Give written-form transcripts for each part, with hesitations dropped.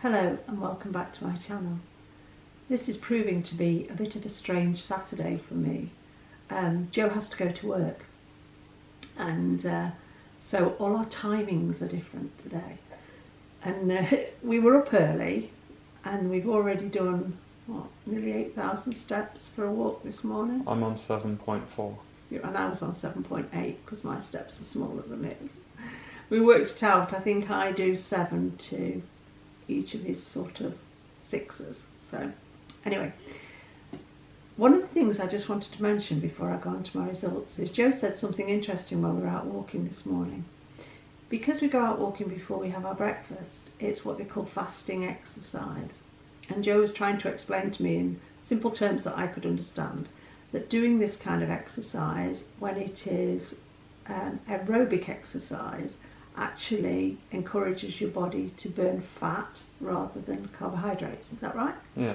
Hello and welcome back to my channel. This is proving to be a bit of a strange Saturday for me. Joe has to go to work and so all our timings are different today. And we were up early and we've already done, nearly 8,000 steps for a walk this morning. I'm on 7.4. And I was on 7.8 because my steps are smaller than his. We worked it out. I think I do 7 to each of his sort of 6s. So anyway, one of the things I just wanted to mention before I go on to my results is Joe said something interesting while we were out walking this morning. Because we go out walking before we have our breakfast, it's what they call fasting exercise. And Joe was trying to explain to me in simple terms that I could understand that doing this kind of exercise, when it is aerobic exercise, actually encourages your body to burn fat rather than carbohydrates. Is that right? Yeah.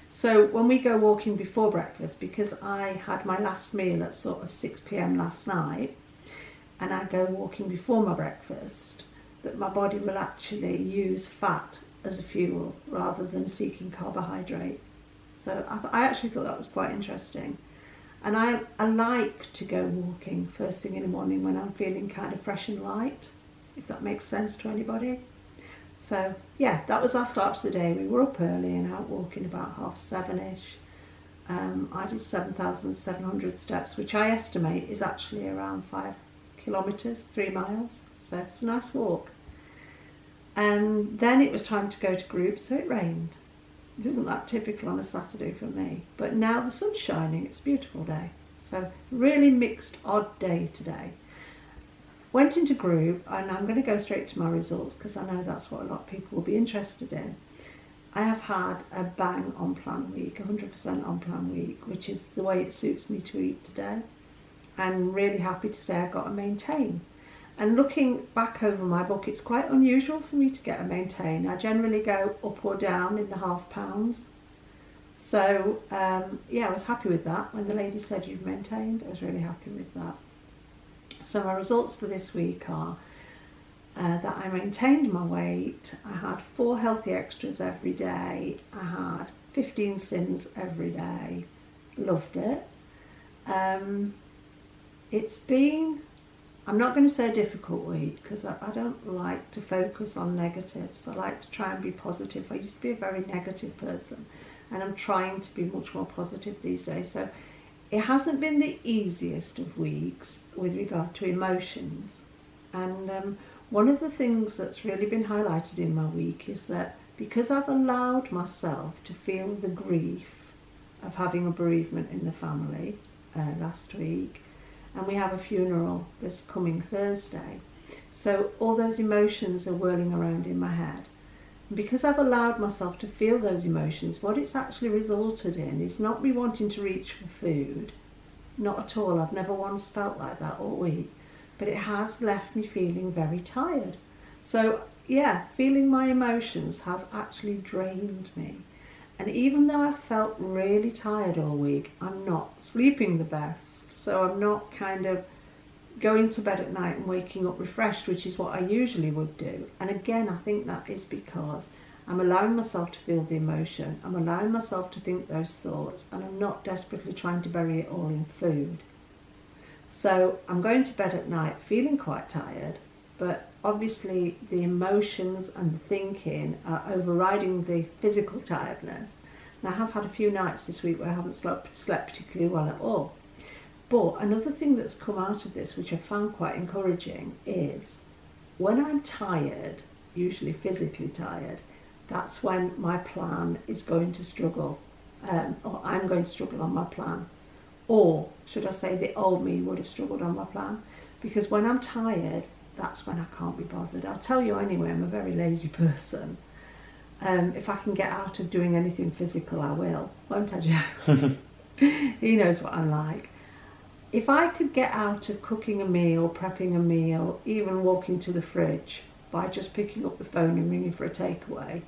So when we go walking before breakfast, because I had my last meal at sort of 6 p.m. last night, and I go walking before my breakfast, that my body will actually use fat as a fuel rather than seeking carbohydrate. So I actually thought that was quite interesting. And I like to go walking first thing in the morning when I'm feeling kind of fresh and light, if that makes sense to anybody. So yeah, that was our start to the day. We were up early and out walking about 7:30ish. I did 7,700 steps, which I estimate is actually around 5 kilometres, 3 miles. So it's a nice walk. And then it was time to go to group, so it rained. Isn't that typical on a Saturday for me? But now the sun's shining, it's a beautiful day. So really mixed, odd day today. Went into group, and I'm going to go straight to my results because I know that's what a lot of people will be interested in. I have had a bang on plan week, 100% on plan week, which is the way it suits me to eat today. I'm really happy to say I got a maintain. And looking back over my book, it's quite unusual for me to get a maintain. I generally go up or down in the half pounds. So yeah, I was happy with that. When the lady said you've maintained, I was really happy with that. So my results for this week are that I maintained my weight. I had 4 healthy extras every day. I had 15 sins every day. Loved it. It's been, I'm not going to say a difficult week because I don't like to focus on negatives. I like to try and be positive. I used to be a very negative person and I'm trying to be much more positive these days. So it hasn't been the easiest of weeks with regard to emotions. And one of the things that's really been highlighted in my week is that because I've allowed myself to feel the grief of having a bereavement in the family last week, and we have a funeral this coming Thursday. So all those emotions are whirling around in my head. And because I've allowed myself to feel those emotions, what it's actually resulted in is not me wanting to reach for food. Not at all. I've never once felt like that all week. But it has left me feeling very tired. So yeah, feeling my emotions has actually drained me. And even though I felt really tired all week, I'm not sleeping the best. So I'm not kind of going to bed at night and waking up refreshed, which is what I usually would do. And again, I think that is because I'm allowing myself to feel the emotion. I'm allowing myself to think those thoughts, and I'm not desperately trying to bury it all in food. So I'm going to bed at night feeling quite tired, but obviously the emotions and the thinking are overriding the physical tiredness. And I have had a few nights this week where I haven't slept particularly well at all. But another thing that's come out of this, which I found quite encouraging, is when I'm tired, usually physically tired, that's when my plan is going to struggle, or I'm going to struggle on my plan. Or should I say the old me would have struggled on my plan? Because when I'm tired, that's when I can't be bothered. I'll tell you anyway, I'm a very lazy person. If I can get out of doing anything physical, I will. Won't I, Joe? He knows what I'm like. If I could get out of cooking a meal, prepping a meal, even walking to the fridge by just picking up the phone and ringing for a takeaway,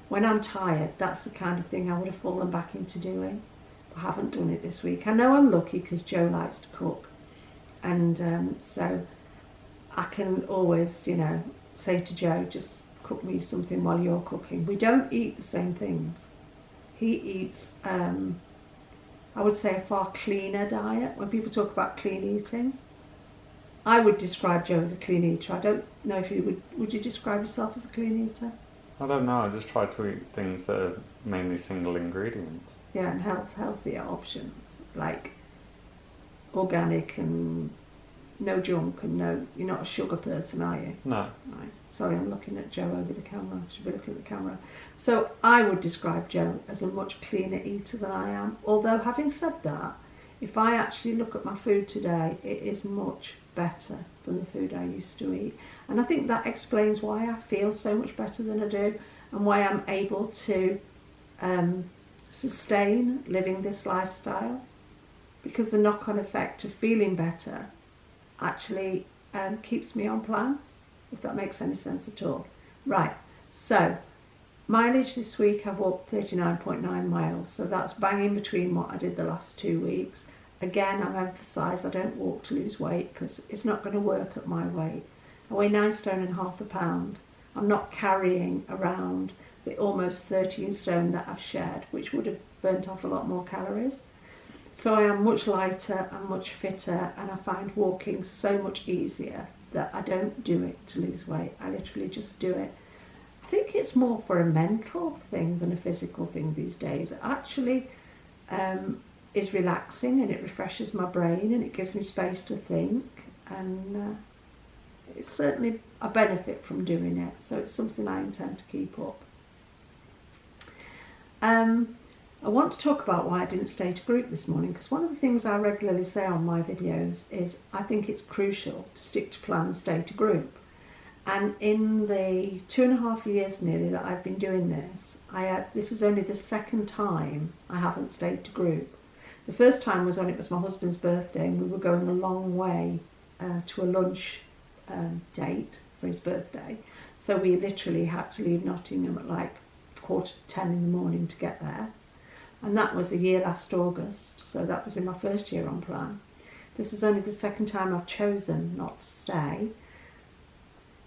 when I'm tired, that's the kind of thing I would have fallen back into doing. I haven't done it this week. I know I'm lucky because Joe likes to cook. And so I can always, say to Joe, just cook me something while you're cooking. We don't eat the same things. He eats, I would say, a far cleaner diet. When people talk about clean eating, I would describe Joe as a clean eater. I don't know if you would you describe yourself as a clean eater? I don't know, I just try to eat things that are mainly single ingredients. Yeah, and healthier options, like organic and no junk and no, you're not a sugar person, are you? No. Right. Sorry, I'm looking at Joe over the camera. I should be looking at the camera. So I would describe Joe as a much cleaner eater than I am. Although, having said that, if I actually look at my food today, it is much better than the food I used to eat. And I think that explains why I feel so much better than I do, and why I'm able to sustain living this lifestyle, because the knock-on effect of feeling better actually keeps me on plan, if that makes any sense at all. Right, so mileage this week, I've walked 39.9 miles, so that's bang in between what I did the last 2 weeks. Again, I've emphasised I don't walk to lose weight, because it's not going to work at my weight. I weigh 9 stone and half a pound. I'm not carrying around the almost 13 stone that I've shed, which would have burnt off a lot more calories. So I am much lighter and much fitter, and I find walking so much easier that I don't do it to lose weight. I literally just do it. I think it's more for a mental thing than a physical thing these days. It actually is relaxing, and it refreshes my brain, and it gives me space to think, and it's certainly a benefit from doing it. So it's something I intend to keep up. I want to talk about why I didn't stay to group this morning, because one of the things I regularly say on my videos is I think it's crucial to stick to plan and stay to group. And in the 2.5 years nearly that I've been doing this, this is only the second time I haven't stayed to group. The first time was when it was my husband's birthday, and we were going a long way to a lunch date for his birthday. So we literally had to leave Nottingham at like 9:45 in the morning to get there. And that was a year last August, so that was in my first year on plan. This is only the second time I've chosen not to stay,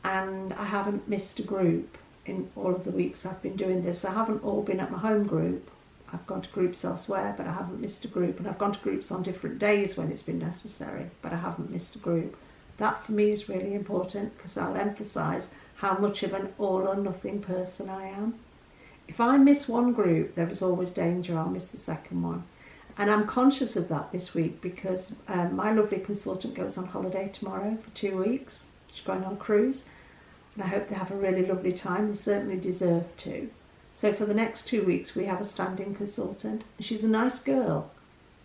and I haven't missed a group in all of the weeks I've been doing this. I haven't all been at my home group. I've gone to groups elsewhere, but I haven't missed a group, and I've gone to groups on different days when it's been necessary, but I haven't missed a group. That for me is really important, because I'll emphasise how much of an all or nothing person I am. If I miss one group, there is always danger I'll miss the second one. And I'm conscious of that this week, because my lovely consultant goes on holiday tomorrow for 2 weeks. She's going on a cruise, and I hope they have a really lovely time. They certainly deserve to. So for the next 2 weeks, we have a standing consultant. She's a nice girl.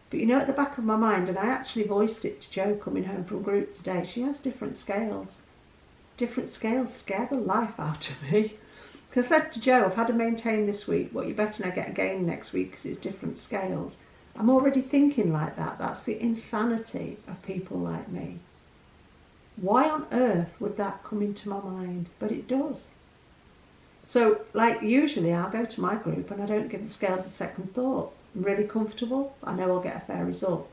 But you know, at the back of my mind, and I actually voiced it to Jo coming home from group today, she has different scales. Different scales scare the life out of me. Because I said to Jo, I've had to maintain this week, well, you better not get again next week, because it's different scales. I'm already thinking like that. That's the insanity of people like me. Why on earth would that come into my mind? But it does. So, like, usually I'll go to my group and I don't give the scales a second thought. I'm really comfortable. I know I'll get a fair result.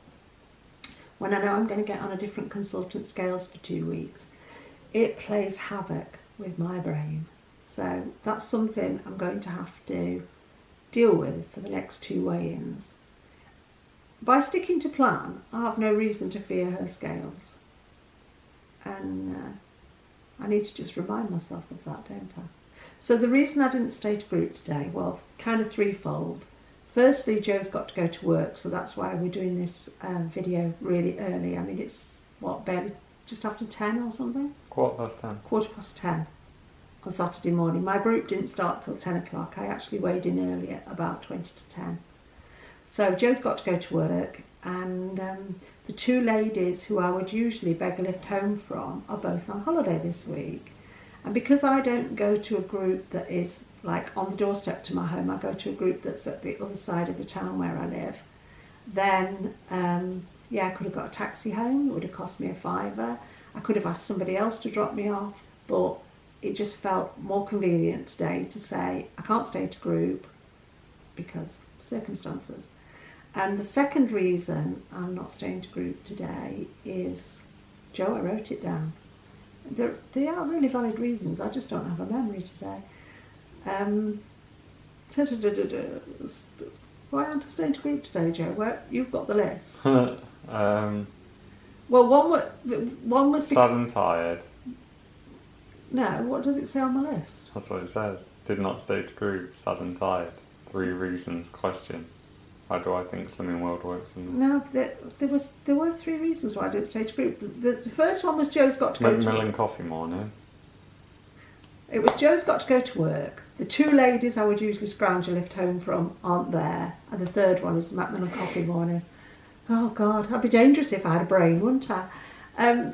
When I know I'm going to get on a different consultant scales for 2 weeks, it plays havoc with my brain. So that's something I'm going to have to deal with for the next 2 weigh-ins. By sticking to plan, I have no reason to fear her scales. And I need to just remind myself of that, don't I? So the reason I didn't stay to group today, well, kind of threefold. Firstly, Jo's got to go to work, so that's why we're doing this video really early. I mean, it's, what, barely just after 10 or something? 10:15. 10:15 on Saturday morning. My group didn't start till 10 o'clock. I actually weighed in earlier, about 20 to 10. So Jo's got to go to work, and the 2 ladies who I would usually beg a lift home from are both on holiday this week. And because I don't go to a group that is like on the doorstep to my home, I go to a group that's at the other side of the town where I live, then yeah, I could have got a taxi home. It would have cost me a £5. I could have asked somebody else to drop me off, but it just felt more convenient today to say I can't stay to group because circumstances. And the second reason I'm not staying to group today is Jo. I wrote it down. They are really valid reasons. I just don't have a memory today. Why aren't I staying to group today, Joe? Where you've got the list. Well, one was sad and tired. No, what does it say on my list? That's what it says. Did not stay to group, sad and tired. 3 reasons, question. How do I think Slimming World works? No, there were 3 reasons why I didn't stay to group. The first one was Joe's got to go to Macmillan coffee morning. It was Joe's got to go to work. The 2 ladies I would usually scrounge a lift home from aren't there. And the third one is Macmillan coffee morning. Oh God, I'd be dangerous if I had a brain, wouldn't I?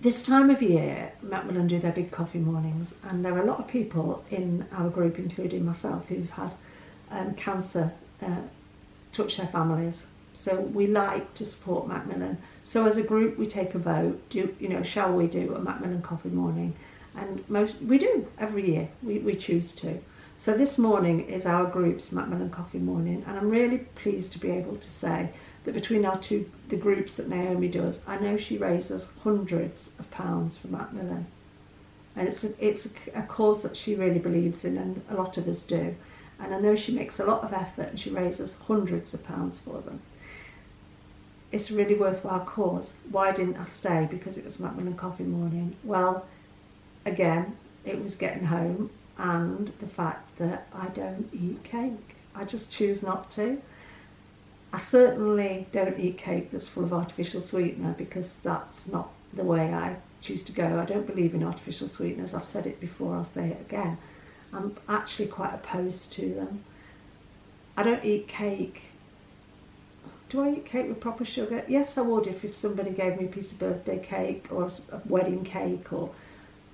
This time of year, Macmillan do their big coffee mornings, and there are a lot of people in our group, including myself, who've had cancer touch their families. So we like to support Macmillan. So as a group, we take a vote. Shall we do a Macmillan coffee morning? And we do every year. We choose to. So this morning is our group's Macmillan coffee morning, and I'm really pleased to be able to say that between the groups that Naomi does, I know she raises hundreds of pounds for Macmillan, and it's a cause that she really believes in, and a lot of us do. And I know she makes a lot of effort, and she raises hundreds of pounds for them. It's a really worthwhile cause. Why didn't I stay? Because it was Macmillan coffee morning. Well, again, it was getting home, and the fact that I don't eat cake. I just choose not to. I certainly don't eat cake that's full of artificial sweetener, because that's not the way I choose to go. I don't believe in artificial sweeteners. I've said it before, I'll say it again. I'm actually quite opposed to them. I don't eat cake. Do I eat cake with proper sugar? Yes, I would if somebody gave me a piece of birthday cake or a wedding cake or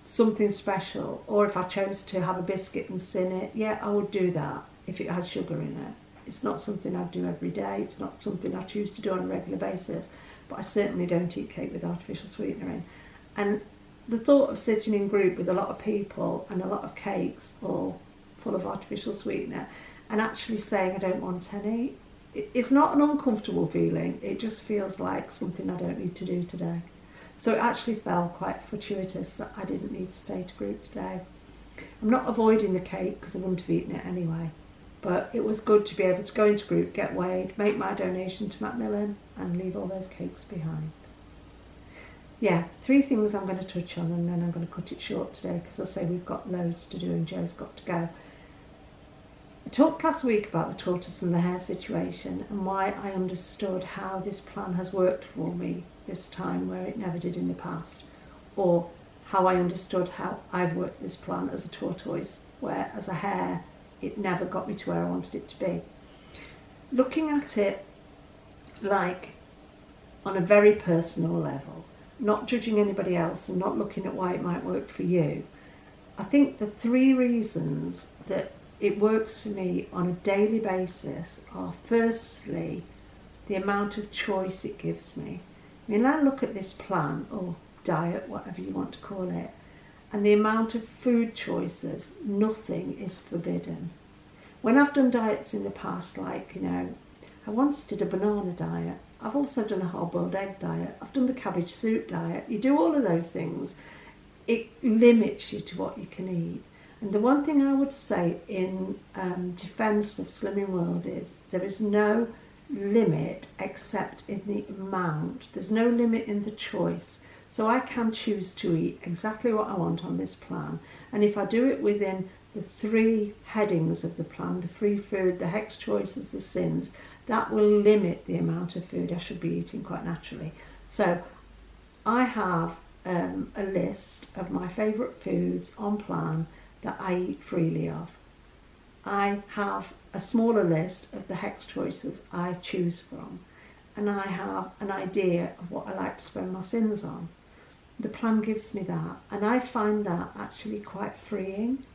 something special, or if I chose to have a biscuit and sin it. Yeah, I would do that if it had sugar in it. It's not something I'd do every day. It's not something I choose to do on a regular basis. But I certainly don't eat cake with artificial sweetener in. And the thought of sitting in group with a lot of people and a lot of cakes all full of artificial sweetener and actually saying I don't want any, it's not an uncomfortable feeling. It just feels like something I don't need to do today. So it actually felt quite fortuitous that I didn't need to stay to group today. I'm not avoiding the cake because I wouldn't have eaten it anyway. But it was good to be able to go into group, get weighed, make my donation to Macmillan and leave all those cakes behind. Yeah, 3 things I'm going to touch on, and then I'm going to cut it short today because I say we've got loads to do and Joe's got to go. I talked last week about the tortoise and the hare situation and why I understood how this plan has worked for me this time where it never did in the past, or how I understood how I've worked this plan as a tortoise, where as a hare it never got me to where I wanted it to be. Looking at it like on a very personal level, not judging anybody else and not looking at why it might work for you, I think the 3 reasons that it works for me on a daily basis are, firstly, the amount of choice it gives me. I mean, I look at this plan, or diet, whatever you want to call it, and the amount of food choices, nothing is forbidden. When I've done diets in the past, like, I once did a banana diet. I've also done a hard-boiled egg diet. I've done the cabbage soup diet. You do all of those things, it limits you to what you can eat. And the one thing I would say in defence of Slimming World is there is no limit except in the amount. There's no limit in the choice. So I can choose to eat exactly what I want on this plan. And if I do it within the 3 headings of the plan, the free food, the hex choices, the sins, that will limit the amount of food I should be eating quite naturally. So I have a list of my favourite foods on plan that I eat freely of. I have a smaller list of the hex choices I choose from, and I have an idea of what I like to spend my sins on. The plan gives me that, and I find that actually quite freeing.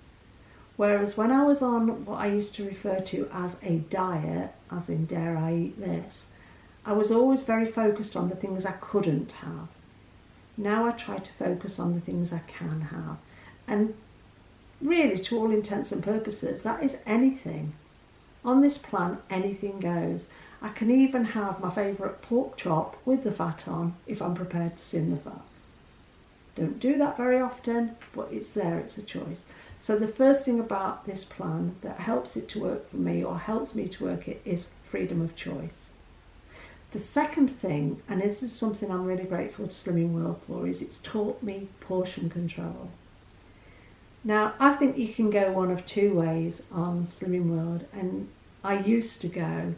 Whereas when I was on what I used to refer to as a diet, as in dare I eat this, I was always very focused on the things I couldn't have. Now I try to focus on the things I can have. And really, to all intents and purposes, that is anything. On this plan, anything goes. I can even have my favourite pork chop with the fat on if I'm prepared to sin the fat. Don't do that very often, but it's there, it's a choice. So the first thing about this plan that helps it to work for me, or helps me to work it, is freedom of choice. The second thing, and this is something I'm really grateful to Slimming World for, is it's taught me portion control. Now, I think you can go one of two ways on Slimming World, and I used to go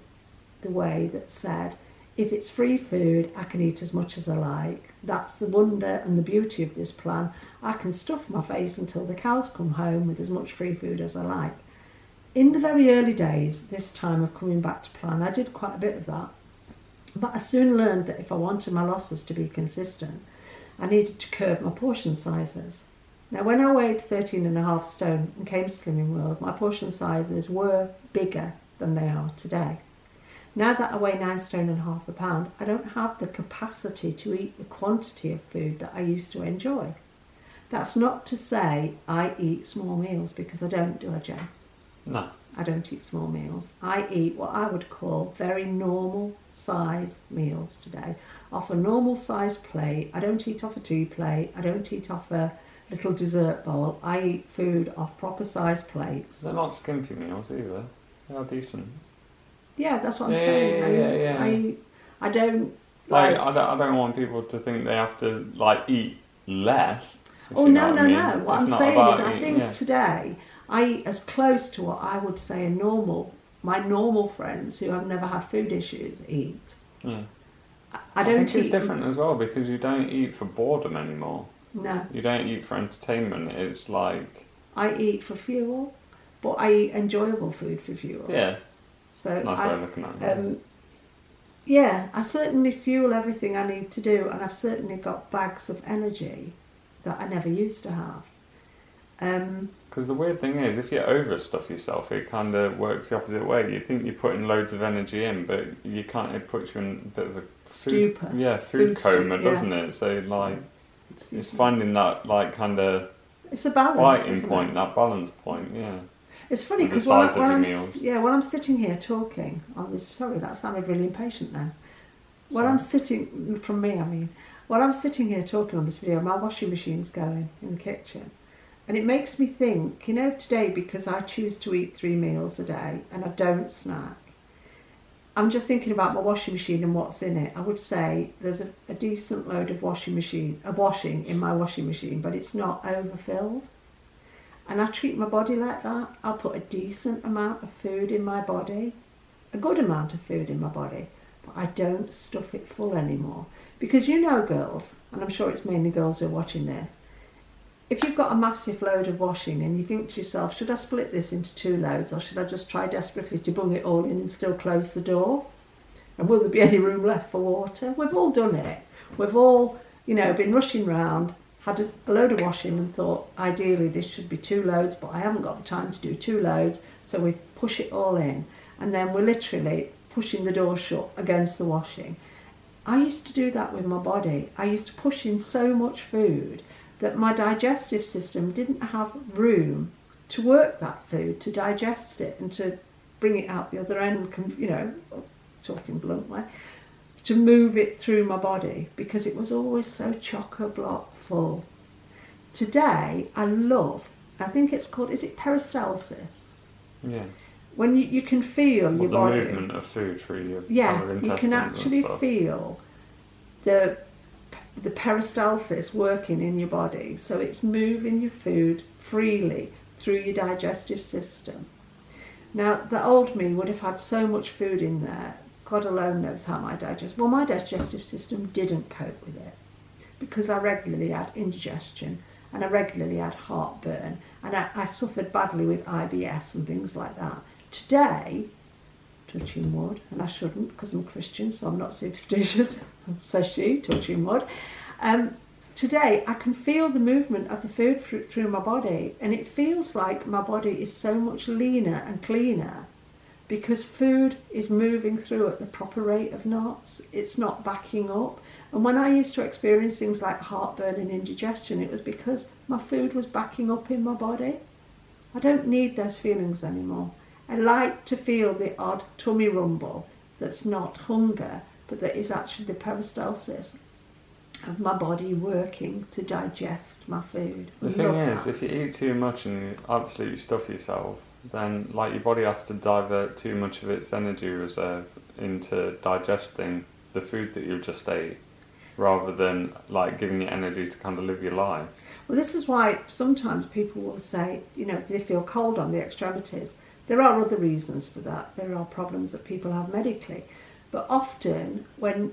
the way that said, if it's free food, I can eat as much as I like. That's the wonder and the beauty of this plan. I can stuff my face until the cows come home with as much free food as I like. In the very early days, this time of coming back to plan, I did quite a bit of that. But I soon learned that if I wanted my losses to be consistent, I needed to curb my portion sizes. Now, when I weighed 13.5 stone and came to Slimming World, my portion sizes were bigger than they are today. Now that I weigh 9 stone and half a pound, I don't have the capacity to eat the quantity of food that I used to enjoy. That's not to say I eat small meals, because I don't, do I, Joe? No. I don't eat small meals. I eat what I would call very normal sized meals today. Off a normal sized plate. I don't eat off a tea plate. I don't eat off a little dessert bowl. I eat food off proper sized plates. They're not skimpy meals either. They are decent. Yeah, that's what I'm saying. I don't like. I don't want people to think they have to eat less. Oh no. What I'm saying is, I think today I eat as close to what I would say my normal friends who have never had food issues eat. Yeah. I don't think it's different as well, because you don't eat for boredom anymore. No. You don't eat for entertainment. It's like I eat for fuel, but I eat enjoyable food for fuel. Yeah. So it's a nice way of looking at it. Yeah, I certainly fuel everything I need to do, and I've certainly got bags of energy that I never used to have. Because the weird thing is, if you overstuff yourself, it kind of works the opposite way. You think you're putting loads of energy in, but you can't. It puts you in a bit of a stupor. Food coma, doesn't it? So it's finding that it's a balance, biting point, that balance point. Yeah. It's funny because when I'm sitting here talking on this, sorry, that sounded really impatient then. When I'm sitting here talking on this video, my washing machine's going in the kitchen. And it makes me think, today, because I choose to eat 3 meals a day and I don't snack, I'm just thinking about my washing machine and what's in it. I would say there's a decent load of washing in my washing machine, but it's not overfilled. And I treat my body like that. I'll put a decent amount of food in my body, a good amount of food in my body, but I don't stuff it full anymore. Because girls, and I'm sure it's mainly girls who are watching this, if you've got a massive load of washing and you think to yourself, should I split this into 2 loads, or should I just try desperately to bung it all in and still close the door? And will there be any room left for water? We've all done it. We've all, been rushing round, had a load of washing and thought, ideally this should be 2 loads, but I haven't got the time to do 2 loads, so we push it all in. And then we're literally pushing the door shut against the washing. I used to do that with my body. I used to push in so much food that my digestive system didn't have room to work that food, to digest it and to bring it out the other end, talking bluntly, to move it through my body, because it was always so chock-a-block full. Today, I think it's called, is it peristalsis? Yeah. When you can feel your body. The movement of food through your intestines. You can actually feel the peristalsis working in your body. So it's moving your food freely through your digestive system. Now, the old me would have had so much food in there. God alone knows how my digestive system didn't cope with it, because I regularly had indigestion and I regularly had heartburn, and I suffered badly with IBS and things like that. Today, touching wood, and I shouldn't because I'm Christian, so I'm not superstitious, says she, touching wood. Today, I can feel the movement of the food through my body, and it feels like my body is so much leaner and cleaner, because food is moving through at the proper rate of knots. It's not backing up. And when I used to experience things like heartburn and indigestion, it was because my food was backing up in my body. I don't need those feelings anymore. I like to feel the odd tummy rumble that's not hunger, but that is actually the peristalsis. of my body working to digest my food. The thing is, if you eat too much and you absolutely stuff yourself, then like your body has to divert too much of its energy reserve into digesting the food that you just ate, rather than like giving you energy to kind of live your life. Well, this is why sometimes people will say, you know, they feel cold on the extremities. There are other reasons for that. There are problems that people have medically. But often when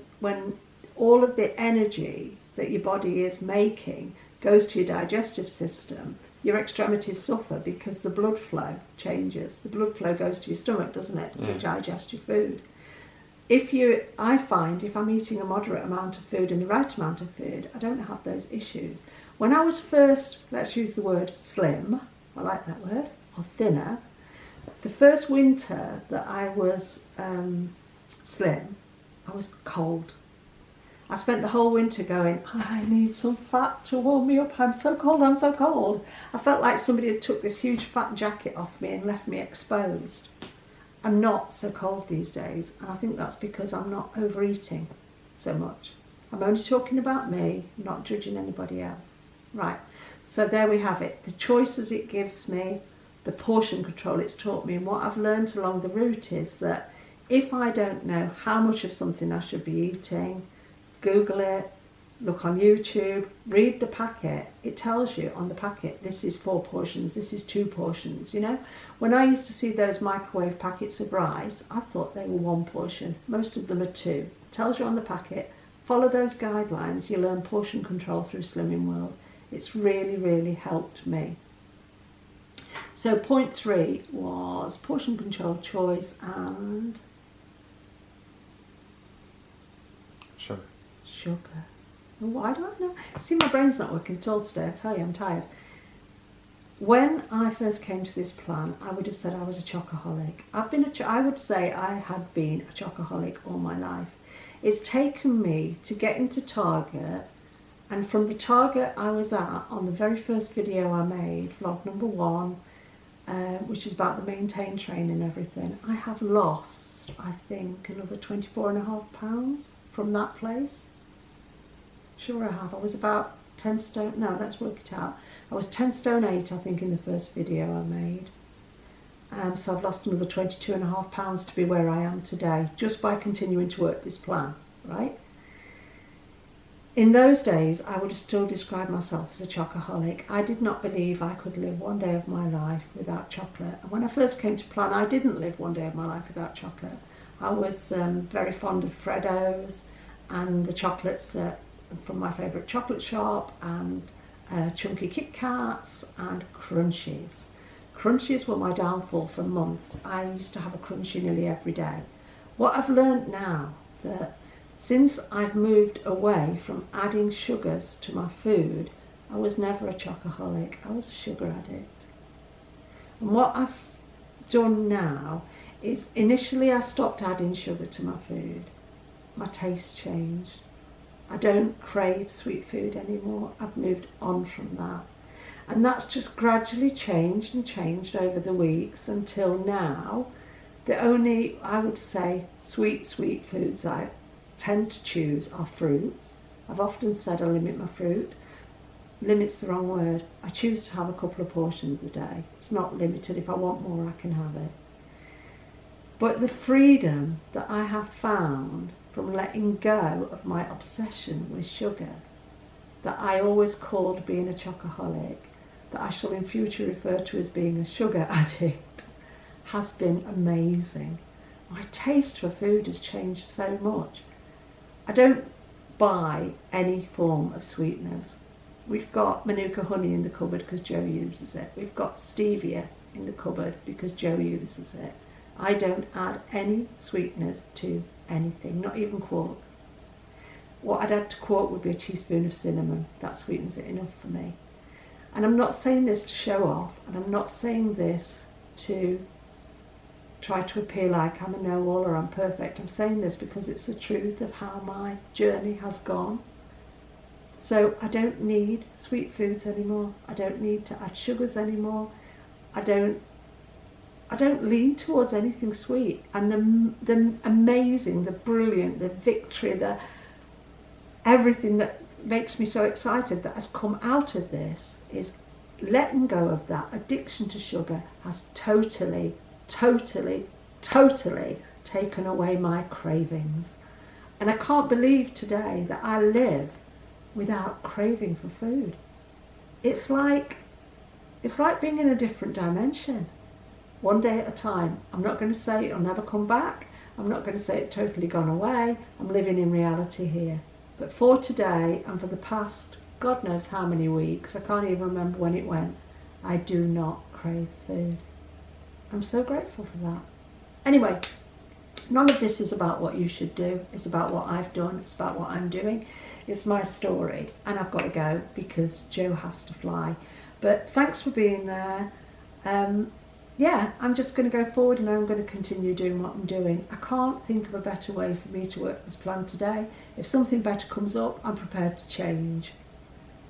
all of the energy that your body is making goes to your digestive system, your extremities suffer because the blood flow changes. The blood flow goes to your stomach, doesn't it, to digest your food. I find if I'm eating a moderate amount of food and the right amount of food, I don't have those issues. When I was first, let's use the word slim, I like that word, or thinner, the first winter that I was slim, I was cold. I spent the whole winter going, I need some fat to warm me up, I'm so cold, I'm so cold. I felt like somebody had took this huge fat jacket off me and left me exposed. I'm not so cold these days, and I think that's because I'm not overeating so much. I'm only talking about me, not judging anybody else. Right, so there we have it. The choices it gives me, the portion control it's taught me, and what I've learned along the route is that if I don't know how much of something I should be eating, Google it, look on YouTube, read the packet. It tells you on the packet, this is 4 portions, this is 2 portions, you know. When I used to see those microwave packets of rice, I thought they were 1 portion. Most of them are 2. It tells you on the packet. Follow those guidelines, you learn portion control through Slimming World. It's really, really helped me. So point 3 was portion control, choice and sugar. Why do I know? See, my brain's not working at all today, I tell you, I'm tired. When I first came to this plan, I would have said I was a chocoholic. I would say I had been a chocoholic all my life. It's taken me to get into Target, and from the Target I was at on the very first video I made, vlog number 1, which is about the maintain train and everything, I have lost, I think, another 24.5 pounds from that place. Sure I have. I was about 10 stone, no, let's work it out. I was 10 stone 8, I think, in the first video I made. So I've lost another 22.5 pounds to be where I am today, just by continuing to work this plan, right? In those days, I would have still described myself as a chocoholic. I did not believe I could live one day of my life without chocolate. And when I first came to plan, I didn't live one day of my life without chocolate. I was very fond of Freddos and the chocolates that from my favourite chocolate shop, and chunky Kit Kats and Crunchies. Crunchies were my downfall for months. I used to have a Crunchie nearly every day. What I've learnt now, that since I've moved away from adding sugars to my food, I was never a chocoholic, I was a sugar addict. And what I've done now is, initially I stopped adding sugar to my food. My taste changed. I don't crave sweet food anymore. I've moved on from that. And that's just gradually changed and changed over the weeks until now. The only, I would say, sweet foods I tend to choose are fruits. I've often said I limit my fruit. Limit's the wrong word. I choose to have a couple of portions a day. It's not limited. If I want more, I can have it. But the freedom that I have found from letting go of my obsession with sugar, that I always called being a chocoholic, that I shall in future refer to as being a sugar addict, has been amazing. My taste for food has changed so much. I don't buy any form of sweeteners. We've got Manuka honey in the cupboard because Joe uses it. We've got stevia in the cupboard because Joe uses it. I don't add any sweeteners to anything, not even quark. What I'd add to quark would be a teaspoon of cinnamon. That sweetens it enough for me. And I'm not saying this to show off, and I'm not saying this to try to appear like I'm a know-all-er, I'm perfect. I'm saying this because it's the truth of how my journey has gone. So I don't need sweet foods anymore. I don't need to add sugars anymore. I don't lean towards anything sweet. And the amazing, the brilliant, the victory, the everything that makes me so excited that has come out of this is letting go of that addiction to sugar has totally taken away my cravings. And I can't believe today that I live without craving for food. It's like being in a different dimension, one day at a time. I'm not going to say it'll never come back. I'm not going to say it's totally gone away. I'm living in reality here. But for today and for the past God knows how many weeks, I can't even remember when it went, I do not crave food. I'm so grateful for that. Anyway, none of this is about what you should do. It's about what I've done. It's about what I'm doing. It's my story, and I've got to go because Joe has to fly. But thanks for being there. Yeah, I'm just going to go forward and I'm going to continue doing what I'm doing. I can't think of a better way for me to work this plan today. If something better comes up, I'm prepared to change.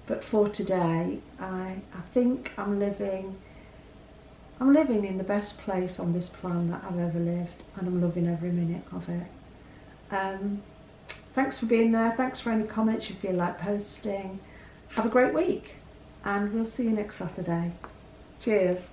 But for today, I think I'm living in the best place on this plan that I've ever lived, and I'm loving every minute of it. Thanks for being there. Thanks for any comments you feel like posting. Have a great week, and we'll see you next Saturday. Cheers.